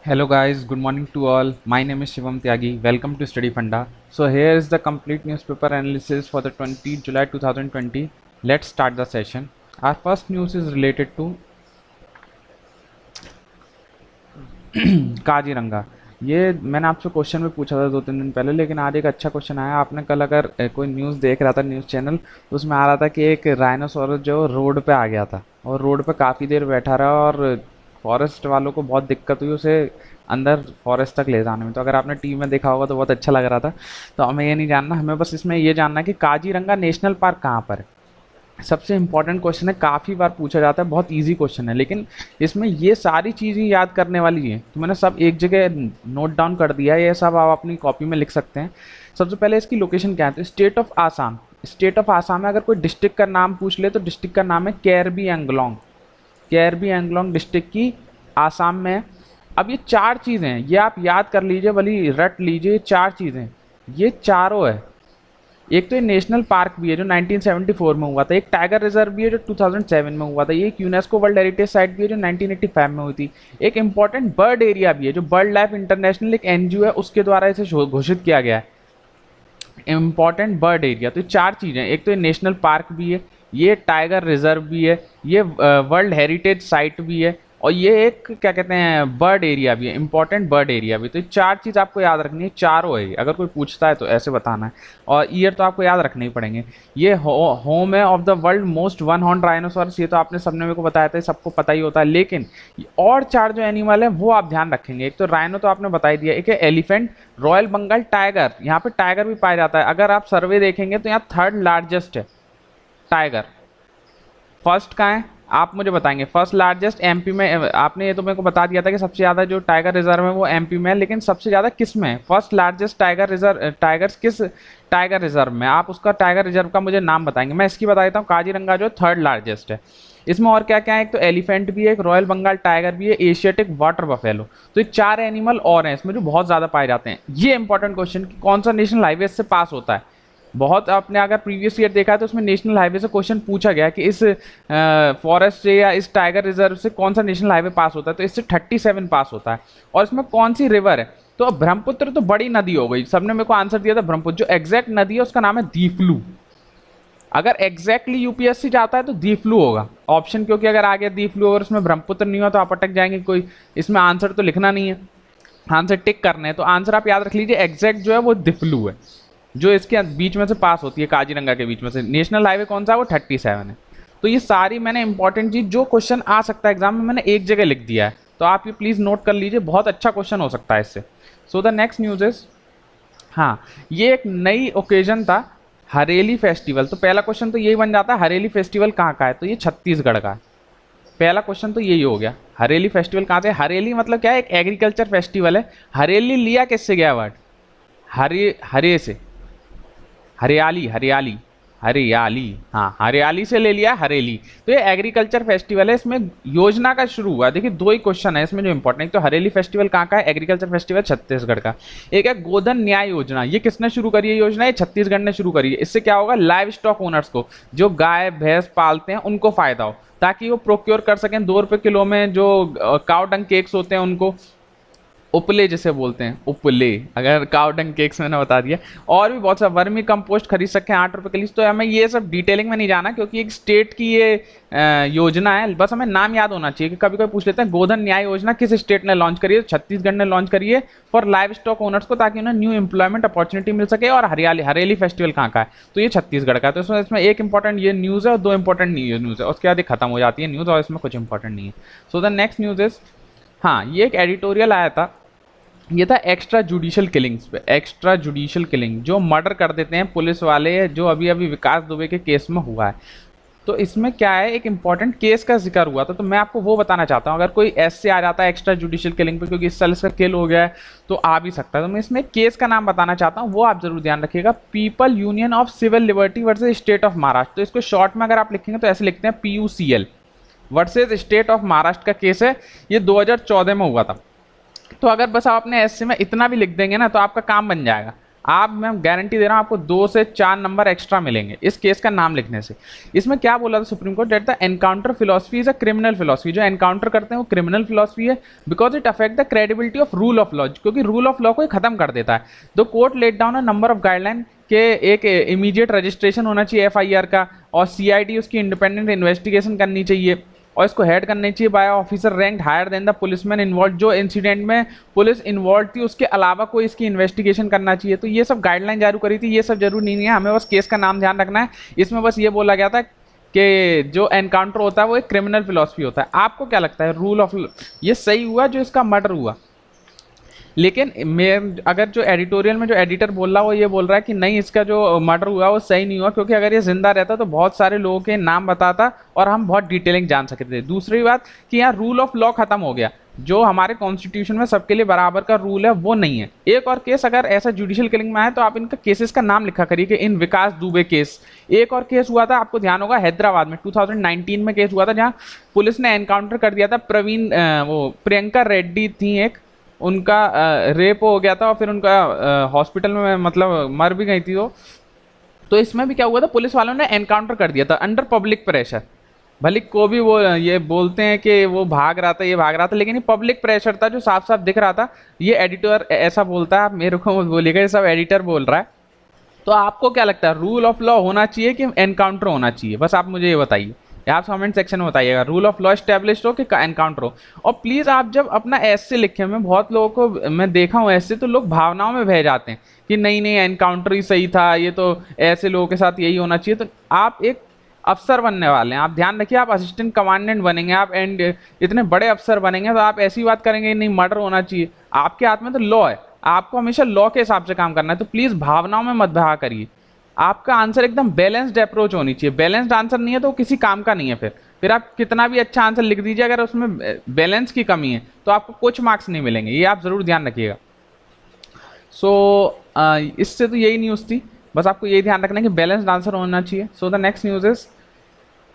Hello guys, good morning to all. My name is Shivam Tyagi. Welcome to Study Funda. So here is the complete newspaper analysis for the 20 July 2020. Let's start the session. Our first news is related to Kaziranga. ये मैंने आपसे question भी पूछा था 2-3 दिन पहले, लेकिन आज एक अच्छा क्वेश्चन आया। आपने कल अगर कोई न्यूज़ देख रहा था न्यूज़ चैनल, तो उसमें आ रहा था कि एक राइनोसोरस जो रोड पे आ गया था और रोड पे काफ़ी देर बैठा रहा और फॉरेस्ट वालों को बहुत दिक्कत हुई उसे अंदर फॉरेस्ट तक ले जाने में। तो अगर आपने टीवी में देखा होगा तो बहुत अच्छा लग रहा था। तो हमें ये नहीं जानना, हमें बस इसमें ये जानना है कि काजीरंगा नेशनल पार्क कहाँ पर है। सबसे इम्पॉर्टेंट क्वेश्चन है, काफ़ी बार पूछा जाता है, बहुत इजी क्वेश्चन है, लेकिन इसमें ये सारी चीज़ें याद करने वाली हैं। तो मैंने सब एक जगह नोट डाउन कर दिया है, ये सब आप अपनी कॉपी में लिख सकते हैं। सबसे पहले इसकी लोकेशन क्या है, तो state of Assam. State of Assam में अगर कोई डिस्ट्रिक्ट का नाम पूछ ले तो डिस्ट्रिक्ट का नाम है कैरबी एंगलोंग। कैरबी एंगलोंग डिस्ट्रिक्ट की आसाम में है। अब ये चार चीज़ें हैं, ये आप याद कर लीजिए, भली रट लीजिए। ये चार चीज़ें, ये चारों है। एक तो ये नेशनल पार्क भी है जो 1974 में हुआ था, एक टाइगर रिजर्व भी है जो 2007 में हुआ था, ये एक यूनेस्को वर्ल्ड हेरिटेज साइट भी है जो 1985 में हुई थी, एक इंपॉर्टेंट बर्ड एरिया भी है जो बर्ड लाइफ इंटरनेशनल एक एनजीओ है उसके द्वारा इसे घोषित किया गया है इंपॉर्टेंट बर्ड एरिया। तो ये चार चीज़ें, एक तो ये नेशनल पार्क भी है, ये टाइगर रिजर्व भी है, ये वर्ल्ड हेरिटेज साइट भी है, और ये एक क्या कहते हैं बर्ड एरिया भी है, इंपॉर्टेंट बर्ड एरिया भी। तो ये चार चीज़ आपको याद रखनी है, चारों है। अगर कोई पूछता है तो ऐसे बताना है, और ईयर तो आपको याद रखने ही पड़ेंगे। ये होम है of the world most one horn rhinoceros, ये तो आपने सबने मेरे को बताया था, सबको पता ही होता है। लेकिन और चार जो एनिमल है वो आप ध्यान रखेंगे। एक तो राइनो तो आपने बता ही दिया, एक है एलिफेंट, रॉयल बंगाल टाइगर, यहाँ पे टाइगर भी पाया जाता है। अगर आप सर्वे देखेंगे तो यहाँ थर्ड लार्जेस्ट है टाइगर। फर्स्ट कहाँ है आप मुझे बताएंगे, फर्स्ट लार्जेस्ट एमपी में। आपने ये तो मेरे को बता दिया था कि सबसे ज़्यादा जो टाइगर रिजर्व है वो एमपी में है, लेकिन सबसे ज़्यादा किस में है? First largest tiger reserve, tigers किस टाइगर रिजर्व में? आप उसका टाइगर रिजर्व का मुझे नाम बताएंगे। मैं इसकी बता देता हूँ, काजीरंगा जो थर्ड लार्जेस्ट है। इसमें और क्या क्या है, एक तो एलिफेंट भी है, एक रॉयल बंगाल टाइगर भी है, एशियाटिक वाटर बफेलो। तो ये चार एनिमल और हैं इसमें जो बहुत ज़्यादा पाए जाते हैं। ये इंपॉर्टेंट क्वेश्चन कि कौन सा नेशनल हाईवे से पास होता है। बहुत आपने अगर प्रीवियस ईयर देखा है तो उसमें नेशनल हाईवे से क्वेश्चन पूछा गया कि इस फॉरेस्ट से या इस टाइगर रिजर्व से कौन सा नेशनल हाईवे पास होता है, तो इससे 37 पास होता है। और इसमें कौन सी रिवर है, तो ब्रह्मपुत्र तो बड़ी नदी हो गई, सबने मेरे को आंसर दिया था ब्रह्मपुत्र। जो एग्जैक्ट नदी है उसका नाम है दीफलू। अगर एग्जैक्टली यूपीएससी चाहता है तो दीफलू होगा ऑप्शन, क्योंकि अगर आगे दीफलू और उसमें ब्रह्मपुत्र नहीं हुआ तो आप अटक जाएंगे। कोई इसमें आंसर तो लिखना नहीं है, आंसर टिक करने हैं। तो आंसर आप याद रख लीजिए, एग्जैक्ट जो है वो दिफलू है, जो इसके बीच में से पास होती है, काजीरंगा के बीच में से। नेशनल हाईवे कौन सा है, वो 37 है। तो ये सारी मैंने इंपॉर्टेंट चीज जो क्वेश्चन आ सकता है एग्जाम में मैंने एक जगह लिख दिया है, तो आप ये प्लीज नोट कर लीजिए, बहुत अच्छा क्वेश्चन हो सकता है इससे। सो द नेक्स्ट न्यूज इज, हाँ ये एक नई ओकेजन था, हरेली फेस्टिवल। तो पहला क्वेश्चन तो यही बन जाता है, हरेली फेस्टिवल कहाँ का है, तो ये छत्तीसगढ़ का है। पहला क्वेश्चन तो यही हो गया, हरेली फेस्टिवल कहाँ से। हरेली मतलब क्या है, एक एग्रीकल्चर फेस्टिवल है। हरेली लिया किससे गया वर्ड, हरे हरे से, हरियाली हरियाली हरियाली, हाँ हरियाली से ले लिया हरेली। तो ये एग्रीकल्चर फेस्टिवल है, इसमें योजना का शुरू हुआ। देखिए दो ही क्वेश्चन है इसमें जो इंपॉर्टेंट, एक तो हरेली फेस्टिवल कहाँ का है, एग्रीकल्चर फेस्टिवल छत्तीसगढ़ का। एक है गोधन न्याय योजना, ये किसने शुरू करी है योजना, ये छत्तीसगढ़ ने शुरू करी है। इससे क्या होगा, लाइव स्टॉक ओनर्स को, जो गाय भैंस पालते हैं उनको फायदा हो, ताकि वो प्रोक्योर कर सकें 2 रुपये किलो में जो काउ डंग केक्स होते हैं उनको, उपले जिसे बोलते हैं, उपले, अगर काउ डंग केक्स मैंने बता दिया। और भी बहुत सा वर्मी कंपोस्ट खरीद सकते हैं 8 रुपये के लिए। तो हमें ये सब डिटेलिंग में नहीं जाना, क्योंकि एक स्टेट की ये योजना है, बस हमें नाम याद होना चाहिए। कि कभी कभी पूछ लेते हैं गोधन न्याय योजना किस स्टेट ने लॉन्च करी है, छत्तीसगढ़ ने लॉन्च करी है फॉर लाइव स्टॉक ओनर्स को, ताकि उन्हें न्यू एम्प्लॉयमेंट अपॉर्चुनिटी मिल सके। और हरेली फेस्टिवल कहाँ का है, तो ये छत्तीसगढ़ का है। तो इसमें एक इंपॉर्टेंट ये न्यूज़ है और 2 इंपॉर्टेंट न्यूज़ है, उसके बाद खत्म हो जाती है न्यूज़, और इसमें कुछ इंपॉर्टेंट नहीं है। So the next news is, हाँ ये एक एडिटोरियल आया था, ये था एक्स्ट्रा जुडिशियल किलिंग्स पे। एक्स्ट्रा जुडिशियल किलिंग, जो मर्डर कर देते हैं पुलिस वाले, जो अभी अभी विकास दुबे के केस में हुआ है। तो इसमें क्या है, एक इंपॉर्टेंट केस का जिक्र हुआ था, तो मैं आपको वो बताना चाहता हूँ। अगर कोई ऐसे आ जाता है एक्स्ट्रा जुडिशियल किलिंग पे, क्योंकि इस साल इसका किल हो गया है तो आ भी सकता है, तो मैं इसमें केस का नाम बताना चाहता हूँ, वो आप जरूर ध्यान रखिएगा। People union of civil liberty versus state of Maharashtra. तो इसको शॉर्ट में अगर आप लिखेंगे तो ऐसे लिखते हैं, PUCL versus state of Maharashtra का केस है। ये 2014 में हुआ था। तो अगर बस आप अपने एसए में इतना भी लिख देंगे ना तो आपका काम बन जाएगा। आप, मैं गारंटी दे रहा हूँ आपको 2 से 4 नंबर एक्स्ट्रा मिलेंगे इस केस का नाम लिखने से। इसमें क्या बोला था supreme court, that the encounter philosophy is a criminal philosophy, जो एनकाउंटर करते हैं वो क्रिमिनल फिलोसफी है, because it affect the credibility of rule of law, क्योंकि रूल ऑफ लॉ को खत्म कर देता है। The court let down a number of guideline के एक इमीडिएट रजिस्ट्रेशन होना चाहिए एफआईआर का, और सीआईडी उसकी इंडिपेंडेंट इन्वेस्टिगेशन करनी चाहिए, और इसको हेड करनी चाहिए by officer rank higher than the policeman involve, जो इंसिडेंट में पुलिस इन्वॉल्व थी उसके अलावा कोई इसकी इन्वेस्टिगेशन करना चाहिए। तो ये सब गाइडलाइन जारी करी थी, ये सब जरूरी नहीं है, हमें बस केस का नाम ध्यान रखना है। इसमें बस ये बोला गया था कि जो एनकाउंटर होता है वो एक क्रिमिनल फिलोसफी होता है। आपको क्या लगता है रूल ऑफ, ये सही हुआ जो इसका मर्डर हुआ? लेकिन मैं अगर जो एडिटोरियल में जो एडिटर बोल रहा है वो ये बोल रहा है कि नहीं, इसका जो मर्डर हुआ वो सही नहीं हुआ, क्योंकि अगर ये जिंदा रहता तो बहुत सारे लोगों के नाम बताता और हम बहुत डिटेलिंग जान सकते थे। दूसरी बात कि यहाँ रूल ऑफ लॉ खत्म हो गया, जो हमारे कॉन्स्टिट्यूशन में सबके लिए बराबर का रूल है वो नहीं है। एक और केस अगर ऐसा जुडिशियल किलिंग में आए तो आप इनका केसेस का नाम लिखा करिए कि इन विकास दुबे केस। एक और केस हुआ था, आपको ध्यान होगा, हैदराबाद में 2019 में केस हुआ था, जहाँ पुलिस ने एनकाउंटर कर दिया था वो प्रियंका रेड्डी थी एक, उनका रेप हो गया था और फिर उनका हॉस्पिटल में मतलब मर भी गई थी वो। तो इसमें भी क्या हुआ था, पुलिस वालों ने एनकाउंटर कर दिया था अंडर पब्लिक प्रेशर। भले को भी वो ये बोलते हैं कि वो भाग रहा था, ये भाग रहा था, लेकिन ये पब्लिक प्रेशर था जो साफ साफ दिख रहा था। ये एडिटर ऐसा बोलता है, आप मेरे को मत बोलिएगा, ये सब एडिटर बोल रहा है। तो आपको क्या लगता है, रूल ऑफ लॉ होना चाहिए कि एनकाउंटर होना चाहिए? बस आप मुझे ये बताइए, आप कमेंट सेक्शन में बताइएगा, रूल ऑफ लॉ स्टैब्लिश हो कि एनकाउंटर हो। और प्लीज़ आप जब अपना ऐसे लिखें, मैं बहुत लोगों को मैं देखा हूँ ऐसे, तो लोग भावनाओं में बह जाते हैं कि नहीं नहीं एनकाउंटर ही सही था, ये तो ऐसे लोगों के साथ यही होना चाहिए। तो आप एक अफसर बनने वाले हैं, आप ध्यान रखिए, आप असिस्टेंट कमांडेंट बनेंगे, आप एंड इतने बड़े अफसर बनेंगे, तो आप ऐसी बात करेंगे नहीं मर्डर होना चाहिए। आपके हाथ में तो लॉ है, आपको हमेशा लॉ के हिसाब से काम करना है। तो प्लीज़ भावनाओं में मत बहा करिए, आपका आंसर एकदम बैलेंस्ड अप्रोच होनी चाहिए। बैलेंस्ड आंसर नहीं है तो किसी काम का नहीं है। फिर आप कितना भी अच्छा आंसर लिख दीजिए, अगर उसमें बैलेंस की कमी है तो आपको कुछ मार्क्स नहीं मिलेंगे, ये आप ज़रूर ध्यान रखिएगा। इससे तो यही न्यूज़ थी, बस आपको यही ध्यान रखना है कि बैलेंस्ड आंसर होना चाहिए। सो द नेक्स्ट न्यूज़ इज,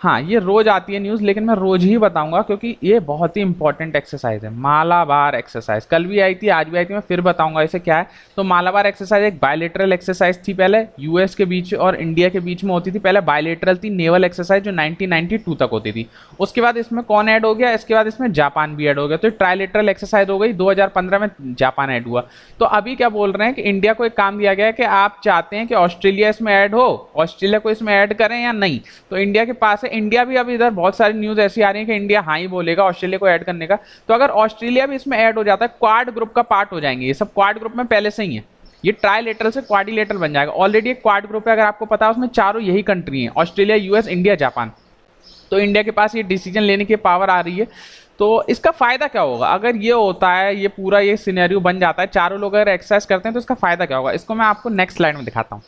हाँ ये रोज आती है न्यूज़, लेकिन मैं रोज ही बताऊंगा क्योंकि ये बहुत ही इंपॉर्टेंट एक्सरसाइज है। मालाबार एक्सरसाइज कल भी आई थी, आज भी आई थी, मैं फिर बताऊंगा इसे क्या है। तो मालाबार एक्सरसाइज एक बायलेटरल एक्सरसाइज थी, पहले यूएस के बीच और इंडिया के बीच में होती थी। पहले बायलेटरल थी नेवल एक्सरसाइज जो 1992 तक होती थी। उसके बाद इसमें कौन ऐड हो गया, इसके बाद इसमें जापान भी ऐड हो गया, तो ट्राइलेटरल एक्सरसाइज हो गई। 2015 में जापान ऐड हुआ। तो अभी क्या बोल रहे हैं कि इंडिया को एक काम दिया गया है कि आप चाहते हैं कि ऑस्ट्रेलिया इसमें ऐड हो, ऑस्ट्रेलिया को इसमें ऐड करें या नहीं। तो इंडिया के पास है, इंडिया भी, अभी इधर बहुत सारी न्यूज ऐसी आ रही है कि इंडिया हाँ ही बोलेगा ऑस्ट्रेलिया को ऐड करने का। तो अगर ऑस्ट्रेलिया भी इसमें ऐड हो जाता है, क्वाड ग्रुप का पार्ट हो जाएंगे। ये सब क्वाड ग्रुप में पहले से ही है, ये ट्राइलेटरल से क्वाड्रिलेटरल बन जाएगा। ऑलरेडी एक क्वाड ग्रुप है, अगर आपको पता है, उसमें चारों यही कंट्री हैं, ऑस्ट्रेलिया, यूएस, इंडिया, जापान। तो इंडिया के पास ये डिसीजन लेने की पावर आ रही है। तो इसका फायदा क्या होगा अगर ये होता है, ये पूरा ये सिनेरियो बन जाता है, चारों लोग अगर एक्सरसाइज करते हैं, तो इसका फायदा क्या होगा, इसको मैं आपको नेक्स्ट स्लाइड में दिखाता हूँ।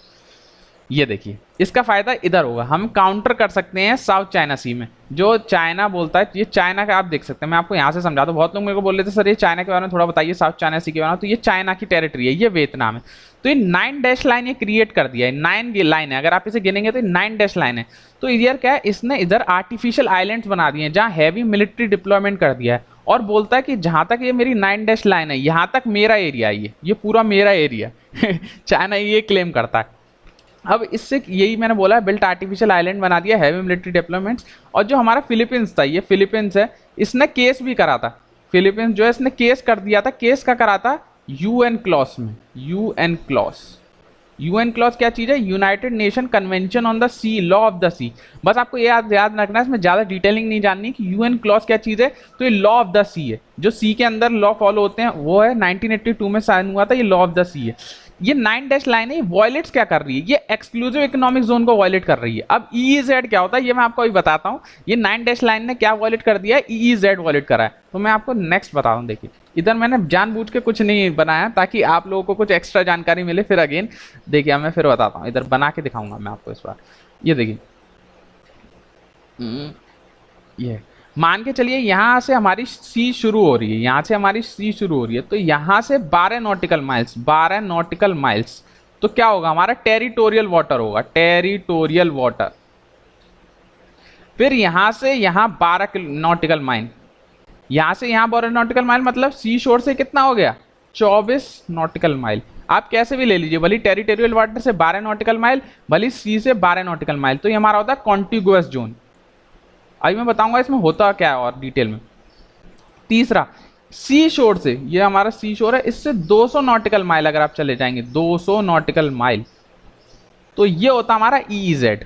ये देखिए, इसका फायदा इधर होगा, हम काउंटर कर सकते हैं साउथ चाइना सी में। जो चाइना बोलता है, ये चाइना का आप देख सकते हैं, मैं आपको यहाँ से समझाता हूँ। बहुत लोग मेरे को बोल रहे थे सर ये चाइना के बारे में थोड़ा बताइए, साउथ चाइना सी के बारे में। तो ये चाइना की टेरिटरी है, ये वियतनाम है। तो ये 9 डैश लाइन ये क्रिएट कर दिया है, 9 लाइन है, अगर आप इसे गिनेंगे तो 9 डैश लाइन है। तो इधर क्या है, इसने इधर आर्टिफिशियल आइलैंड्स बना दिए हैं जहाँ हैवी मिलिट्री डिप्लॉयमेंट कर दिया है, और बोलता है कि जहाँ तक ये मेरी 9 डैश लाइन है, यहाँ तक मेरा एरिया है, ये पूरा मेरा एरिया चाइना ये क्लेम करता है। अब इससे यही मैंने बोला है, बिल्ट आर्टिफिशियल आइलैंड बना दिया, हैवी मिलिट्री डेवलपमेंट्स। और जो हमारा फिलीपींस था, ये फिलीपींस है, इसने केस भी करा था। फिलीपींस जो है इसने केस कर दिया था, केस का करा था यूएन क्लॉज में। यूएन क्लॉज, यूएन क्लॉज क्या चीज़ है, United Nation Convention on the sea, law of the sea. बस आपको ये याद रखना है, इसमें ज़्यादा डिटेलिंग नहीं जाननी कि यूएन क्लॉज क्या चीज़ है। तो ये लॉ ऑफ द सी है, जो सी के अंदर लॉ फॉलो होते हैं, वो है 1982 में साइन हुआ था, ये लॉ ऑफ द सी है। ये 9 डैश लाइन है, वॉयलेट्स क्या कर रही है, ये एक्सक्लूसिव इकोनॉमिक जोन को वॉयलेट कर रही है। अब ईईजेड क्या होता है ये मैं आपको अभी बताता हूँ। ये 9 डैश लाइन ने क्या वॉयलेट कर दिया है, ईईजेड वॉयलेट करा है। तो मैं आपको नेक्स्ट बताता हूँ। देखिए, इधर मैंने जानबूझ के कुछ नहीं बनाया ताकि आप लोगों को कुछ एक्स्ट्रा जानकारी मिले। फिर अगेन देखिए, मैं फिर बताता हूँ, इधर बना के दिखाऊंगा मैं आपको इस बार। ये देखिए, ये मान के चलिए यहाँ से हमारी सी शुरू हो रही है, यहाँ से हमारी सी शुरू हो रही है। तो यहाँ से 12 नॉटिकल माइल्स, 12 नॉटिकल माइल्स, तो क्या होगा, हमारा टेरिटोरियल वाटर होगा, टेरिटोरियल वाटर। फिर यहाँ से यहाँ 12 नॉटिकल माइल, यहाँ से यहाँ 12 नॉटिकल माइल, मतलब सी शोर से कितना हो गया, 24 नॉटिकल माइल। आप कैसे भी ले लीजिए, भले टेरिटोरियल वाटर से 12 नॉटिकल माइल, भले सी से 12 नॉटिकल माइल, तो ये हमारा होता है कॉन्टिग्युअस जोन। अभी मैं बताऊंगा इसमें होता क्या है और डिटेल में। तीसरा, सी शोर से, ये हमारा सी शोर है, इससे 200 नॉटिकल माइल अगर आप चले जाएंगे, 200 नॉटिकल माइल, तो ये होता हमारा ईईजेड।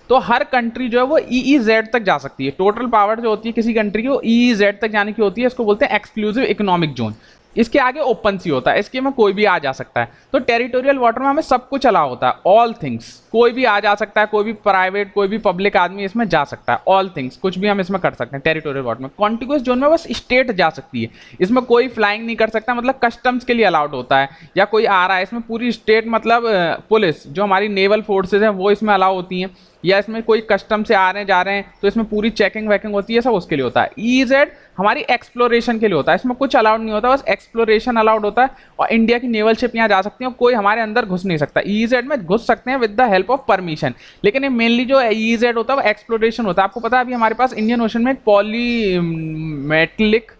तो हर कंट्री जो है वो ईईजेड तक जा सकती है। टोटल पावर जो होती है किसी कंट्री की वो ईईजेड तक जाने की होती है, इसको बोलते हैं एक्सक्लूसिव इकोनॉमिक जोन। इसके आगे ओपन सी होता है, इसके में कोई भी आ जा सकता है। तो टेरिटोरियल वाटर में हमें सब कुछ अलाउ होता है, ऑल थिंग्स, कोई भी आ जा सकता है, कोई भी प्राइवेट कोई भी पब्लिक आदमी इसमें जा सकता है, ऑल थिंग्स, कुछ भी हम इसमें कर सकते हैं टेरिटोरियल वाटर में। कॉन्टिग्युअस जोन में बस स्टेट जा सकती है, इसमें कोई फ्लाइंग नहीं कर सकता, मतलब कस्टम्स के लिए अलाउड होता है, या कोई आ रहा है इसमें पूरी स्टेट, मतलब पुलिस जो हमारी नेवल फोर्सेज हैं वो इसमें अलाउ होती हैं, या इसमें कोई कस्टम से आ रहे हैं जा रहे हैं तो इसमें पूरी चेकिंग वेकिंग होती है, सब उसके लिए होता है। ईजेड हमारी एक्सप्लोरेशन के लिए होता है, इसमें कुछ अलाउड नहीं होता, बस एक्सप्लोरेशन अलाउड होता है, और इंडिया की नेवल शिप यहाँ जा सकती है, कोई हमारे अंदर घुस नहीं सकता। ईजेड में घुस सकते हैं with the help of permission, लेकिन ये मेनली जो ईजेड होता है वो एक्सप्लोरेशन होता है। आपको पता है अभी हमारे पास इंडियन ओशन में एक पॉलीमेटलिक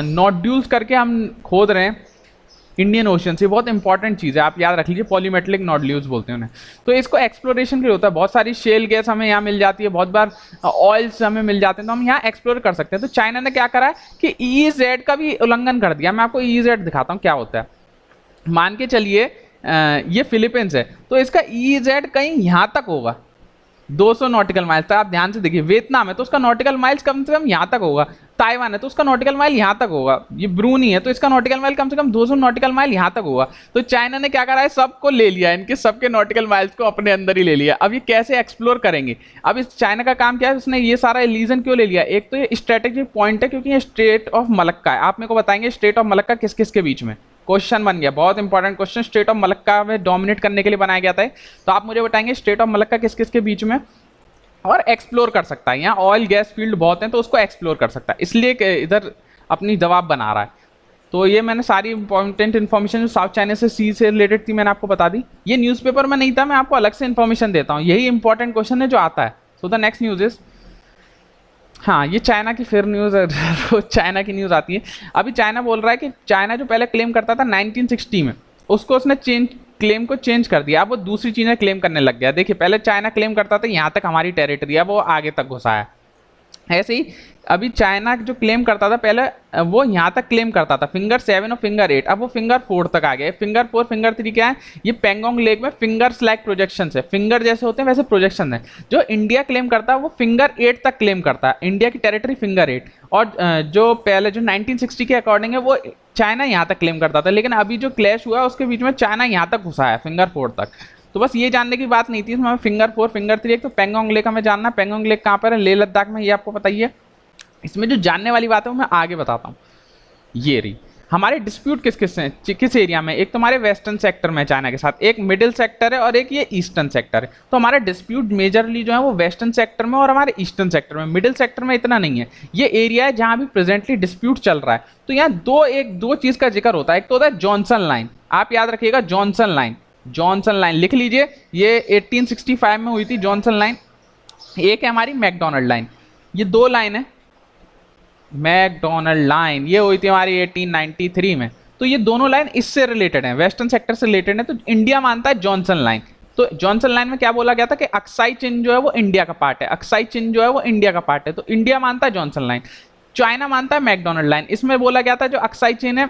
नोड्यूल्स करके हम खोद रहे हैं इंडियन ओशन से, बहुत इंपॉर्टेंट चीज़ है, आप याद रख लीजिए, पॉलीमेटलिक नोड्यूल्स बोलते हैं उन्हें। तो इसको एक्सप्लोरेशन के लिए होता है, बहुत सारी शेल गैस हमें यहाँ मिल जाती है, बहुत बार ऑयल्स हमें मिल जाते हैं, तो हम यहाँ एक्सप्लोर कर सकते हैं। तो चाइना ने क्या करा है कि ईजेड का भी उल्लंघन कर दिया। मैं आपको ईजेड दिखाता हूँ क्या होता है। मान के चलिए ये फिलीपींस है, तो इसका ईजेड कहीं यहाँ तक होगा, 200 नॉटिकल माइल्स तक। आप ध्यान से देखिए, वियतनाम है तो उसका नॉटिकल माइल्स कम से कम यहाँ तक होगा, ताइवान है तो उसका नॉटिकल माइल यहाँ तक होगा, ये ब्रूनी है तो इसका नॉटिकल माइल कम से कम 200 नॉटिकल माइल यहाँ तक होगा। तो चाइना ने क्या करा है, सबको ले लिया, इनके सबके नॉटिकल माइल्स को अपने अंदर ही ले लिया। अब ये कैसे एक्सप्लोर करेंगे? अब इस चाइना का काम क्या है, उसने ये सारा रीजन क्यों ले लिया? एक तो ये स्ट्रेटेजिक पॉइंट है क्योंकि ये स्टेट ऑफ मलक्का है। आप मेरे को बताएंगे स्टेट ऑफ मलक्का किस किस के बीच में? क्वेश्चन बन गया, बहुत important question, state of Malacca में डोमिनेट करने के लिए बनाया गया था। तो आप मुझे बताएंगे स्टेट ऑफ मलक्का किस किस के बीच में, और एक्सप्लोर कर सकता है। यहाँ ऑयल गैस फील्ड बहुत हैं तो उसको एक्सप्लोर कर सकता है, इसलिए इधर अपनी दबाव बना रहा है। तो ये मैंने सारी इंपॉर्टेंट इन्फॉर्मेशन जो साउथ चाइना से सी से रिलेटेड थी मैंने आपको बता दी। ये न्यूज़पेपर में नहीं था, मैं आपको अलग से इन्फॉर्मेशन देता हूँ, यही इंपॉर्टेंट क्वेश्चन है जो आता है। So the next news is, हाँ ये चाइना की फिर न्यूज़ रोज चाइना की न्यूज़ आती है। अभी चाइना बोल रहा है कि चाइना जो पहले क्लेम करता था 1960 में, उसको उसने क्लेम को चेंज कर दिया, अब वो दूसरी चीज़ें क्लेम करने लग गया। देखिए पहले चाइना क्लेम करता था यहाँ तक हमारी टेरिटरी है, वो आगे तक घुसा है। ऐसे ही अभी चाइना जो क्लेम करता था पहले, वो यहाँ तक क्लेम करता था फिंगर 7 और फिंगर 8, अब वो फिंगर 4 तक आ गया। फिंगर 4 फिंगर 3 क्या है? ये पेंगोंग लेक में फिंगर्स लाइक प्रोजेक्शन है, फिंगर जैसे होते हैं वैसे प्रोजेक्शन है। जो इंडिया क्लेम करता है वो फिंगर 8 तक क्लेम करता है, इंडिया की टेरिटरी फिंगर 8। और जो पहले जो 1960 के अकॉर्डिंग है वो चाइना यहाँ तक क्लेम करता था, लेकिन अभी जो क्लैश हुआ उसके बीच में चाइना यहाँ तक घुसा है फिंगर 4 तक। तो बस ये जानने की बात नहीं थी इसमें, हमें फिंगर 4 फिंगर 3, एक तो पेंगोंग लेक हमें जानना, पेंगोंग लेक कहाँ पर है? लेह लद्दाख में, ये आपको बताइए। इसमें जो जानने वाली बात है वो मैं आगे बताता हूँ। ये रही हमारे डिस्प्यूट किस किस हैं, किस एरिया में? एक तो हमारे वेस्टर्न सेक्टर में चाइना के साथ, एक मिडिल सेक्टर है और एक ये ईस्टर्न सेक्टर है। तो हमारे डिस्प्यूट मेजरली जो है वो वेस्टर्न सेक्टर में और हमारे ईस्टर्न सेक्टर में, मिडिल सेक्टर में इतना नहीं है। ये एरिया है जहाँ भी प्रेजेंटली डिस्प्यूट चल रहा है। तो यहाँ दो चीज़ का जिक्र होता है, एक तो होता है जॉनसन लाइन, आप याद रखिएगा जॉनसन लाइन, जॉनसन लाइन लिख लीजिए, ये 1865 में हुई थी जॉनसन लाइन। एक है हमारी मैकडोनल्ड लाइन, ये दो लाइन है। मैकडोनल्ड लाइन ये हुई थी हमारी 1893 में। तो ये दोनों लाइन इससे रिलेटेड है, वेस्टर्न सेक्टर से रिलेटेड है। तो इंडिया मानता है जॉनसन लाइन। तो जॉनसन लाइन में क्या बोला गया था कि अक्साई चिन जो है वो इंडिया का पार्ट है, अक्साई चिन जो है वो इंडिया का पार्ट है। तो इंडिया मानता है जॉनसन लाइन, चाइना मानता है मैकडोनल्ड लाइन। इसमें बोला गया था जो अक्साई चिन है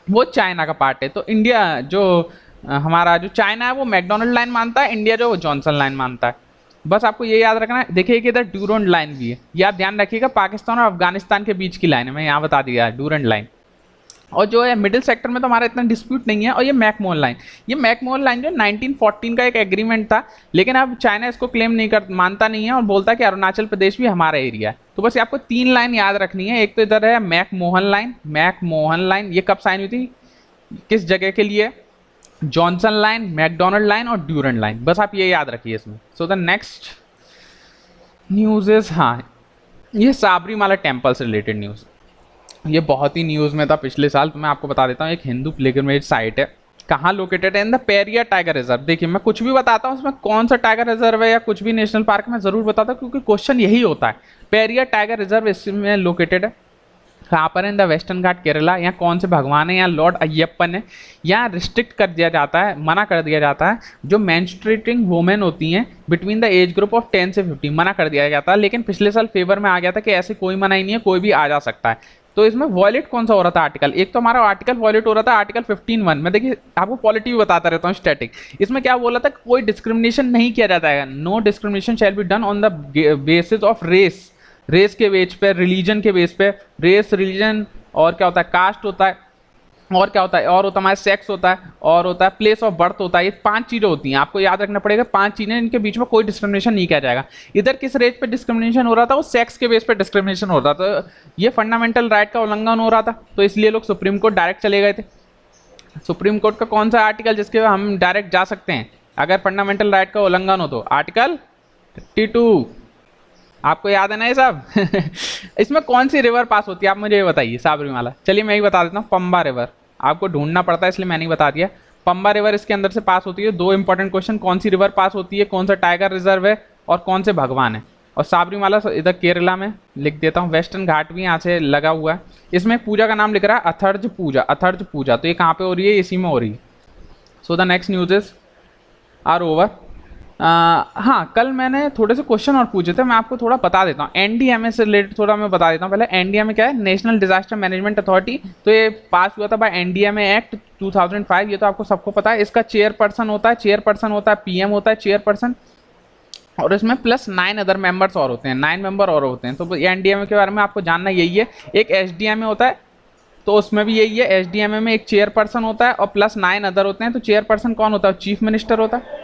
वो चाइना का पार्ट है। तो इंडिया जो हमारा जो चाइना है वो मैकडोनल्ड लाइन मानता है, इंडिया जो वो जॉनसन लाइन मानता है। बस आपको ये याद रखना है। देखिए कि इधर ड्यूरेंट लाइन भी है, ये आप ध्यान रखिएगा, पाकिस्तान और अफगानिस्तान के बीच की लाइन है, मैं यहाँ बता दिया ड्यूरेंट लाइन। और जो है मिडिल सेक्टर में तो हमारा इतना डिस्प्यूट नहीं है। और ये मैकमोहन लाइन, ये मैकमोहन लाइन जो 1914 का एक एग्रीमेंट था, लेकिन अब चाइना इसको क्लेम नहीं कर मानता नहीं है और बोलता है कि अरुणाचल प्रदेश भी हमारा एरिया है। तो बस आपको 3 लाइन याद रखनी है। एक तो इधर है मैकमोहन लाइन, मैकमोहन लाइन ये कब साइन हुई थी, किस जगह के लिए? जॉनसन लाइन, मैकडोनल्ड लाइन और ड्यूरेंट लाइन, बस आप ये याद रखिए इसमें। सो द नेक्स्ट न्यूज़ इज, हाँ ये साबरीमाला टेम्पल से रिलेटेड न्यूज़, ये बहुत ही न्यूज़ में था पिछले साल। तो मैं आपको बता देता हूँ, एक हिंदू पिलग्रिमेज साइट है, कहाँ लोकेटेड है? In the Periyar tiger reserve. देखिए मैं कुछ भी बताता हूँ उसमें कौन सा टाइगर रिजर्व है या कुछ भी नेशनल पार्क में ज़रूर बताता हूँ, क्योंकि क्वेश्चन यही होता है। पेरियार टाइगर रिजर्व इसमें लोकेटेड है। कहाँ पर इन द वेस्टर्न घाट केरला, यहाँ कौन से भगवान है, यहाँ लॉर्ड अय्यप्पन है। यहाँ रिस्ट्रिक्ट कर दिया जाता है, मना कर दिया जाता है, जो मेंस्ट्रुएटिंग वुमेन होती हैं between the age group of 10 से 50, मना कर दिया जाता है। लेकिन पिछले साल फेवर में आ गया था कि ऐसे कोई मना ही नहीं है, कोई भी आ जा सकता है। तो इसमें वॉयलेट कौन सा हो रहा था आर्टिकल, एक तो हमारा आर्टिकल वॉयलेट हो रहा था आर्टिकल 15(1) मैं देखिए आपको पॉलिटी भी बताता रहता हूँ स्टैटिक। इसमें क्या बोला था, कोई डिस्क्रिमिनेशन नहीं किया जाता है, no discrimination shall be done on the basis of race, race के बेस पे, रिलीजन के बेस पे, रेस रिलीजन और क्या होता है कास्ट होता है, और क्या होता है, और होता है हमारा सेक्स होता है, और होता है प्लेस ऑफ बर्थ होता है। ये 5 चीजें होती हैं, आपको याद रखना पड़ेगा 5 चीजें, इनके बीच में कोई डिस्क्रिमिनेशन नहीं किया जाएगा। इधर किस रेस पे डिस्क्रिमिनेशन हो रहा था, वो सेक्स के बेस पे डिस्क्रिमिनेशन हो रहा था, तो ये फंडामेंटल राइट का उल्लंघन हो रहा था, तो इसलिए लोग सुप्रीम कोर्ट डायरेक्ट चले गए थे। सुप्रीम कोर्ट का कौन सा आर्टिकल जिसके हम डायरेक्ट जा सकते हैं अगर फंडामेंटल राइट का उल्लंघन हो, तो आर्टिकल 32, आपको याद है ना ये सब। इसमें कौन सी रिवर पास होती है आप मुझे ये बताइए, साबरीमाला। चलिए मैं ही बता देता हूँ, पंबा रिवर, आपको ढूंढना पड़ता है इसलिए मैंने बता दिया। पंबा रिवर इसके अंदर से पास होती है। 2 इंपॉर्टेंट क्वेश्चन, कौन सी रिवर पास होती है, कौन सा टाइगर रिजर्व है, और कौन से भगवान है। और साबरीमाला इधर केरला में लिख देता हूँ, वेस्टर्न घाट भी यहाँ से लगा हुआ है। इसमें पूजा का नाम लिख रहा है अथर्ज पूजा, अथर्ज पूजा, तो ये कहाँ पे हो रही है, इसी में हो रही है। So the next news is are over. हाँ, कल मैंने थोड़े से क्वेश्चन और पूछे थे, मैं आपको थोड़ा बता देता हूँ एनडीएमए से रिलेटेड, थोड़ा मैं बता देता हूँ। पहले एनडीएमए क्या है, नेशनल डिजास्टर मैनेजमेंट अथॉरिटी, तो ये पास हुआ था बाय एनडीएमए एक्ट 2005, ये तो आपको सबको पता है। इसका चेयरपर्सन होता है, पीएम होता है चेयरपर्सन, और इसमें प्लस 9 अदर मेंबर्स और होते हैं, 9 मेंबर और होते हैं। तो एनडीएमए के बारे में आपको जानना यही है। एक एसडीएमए होता है, तो उसमें भी यही है, एसडीएमए में एक चेयरपर्सन होता है और प्लस 9 अदर होते हैं। तो चेयरपर्सन कौन होता है, चीफ मिनिस्टर होता है।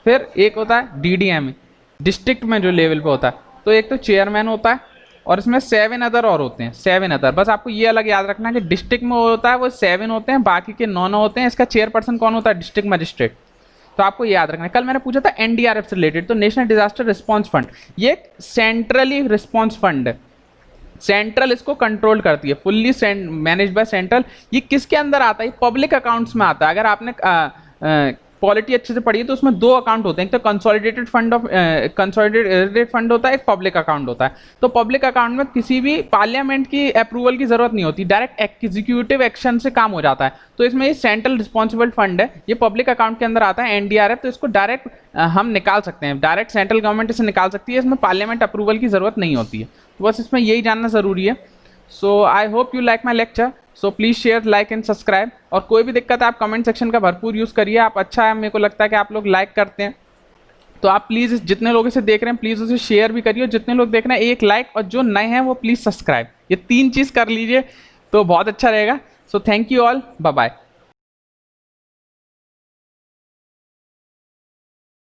फिर एक होता है डीडीएमए, डिस्ट्रिक्ट में जो लेवल पे होता है, तो एक तो चेयरमैन होता है, और इसमें 7 अदर और होते हैं, 7 अदर। बस आपको ये अलग याद रखना है कि डिस्ट्रिक्ट में होता है वो 7 होते हैं, बाकी के 9 होते हैं। इसका चेयरपर्सन कौन होता है, डिस्ट्रिक्ट मजिस्ट्रेट। तो आपको याद रखना है। कल मैंने पूछा था एनडीआरएफ से रिलेटेड, तो नेशनल डिजास्टर रिस्पॉन्स फंड, ये सेंट्रली रिस्पॉन्स फंड है, सेंट्रल इसको कंट्रोल करती है, फुल्ली मैनेज बाय सेंट्रल। ये किसके अंदर आता है, पब्लिक अकाउंट्स में आता है। अगर आपने पॉलिटी अच्छे से पढ़ी है तो उसमें 2 अकाउंट होते हैं, एक तो कंसोलिडेटेड फंड होता है, एक पब्लिक अकाउंट होता है। तो पब्लिक अकाउंट में किसी भी पार्लियामेंट की अप्रूवल की जरूरत नहीं होती, डायरेक्ट एग्जीक्यूटिव एक्शन से काम हो जाता है। तो इसमें ये सेंट्रल रिस्पॉन्सिबल फंड है, ये पब्लिक अकाउंट के अंदर आता है एनडीआरएफ, तो इसको डायरेक्ट हम निकाल सकते हैं, डायरेक्ट सेंट्रल गवर्नमेंट इसे निकाल सकती है, इसमें पार्लियामेंट अप्रूवल की जरूरत नहीं होती है। तो बस इसमें यही जानना जरूरी है। So I hope you like my lecture, so please share, like and subscribe. और कोई भी दिक्कत है आप कमेंट सेक्शन का भरपूर यूज़ करिए, आप अच्छा है, मेरे को लगता है कि आप लोग लाइक करते हैं, तो आप प्लीज़ जितने लोग इसे देख रहे हैं प्लीज़ उसे शेयर भी करिए। जितने लोग देख रहे हैं एक लाइक, और जो नए हैं वो प्लीज़ सब्सक्राइब, ये 3 चीज़ कर लीजिए तो बहुत अच्छा रहेगा। So thank you all, bye bye.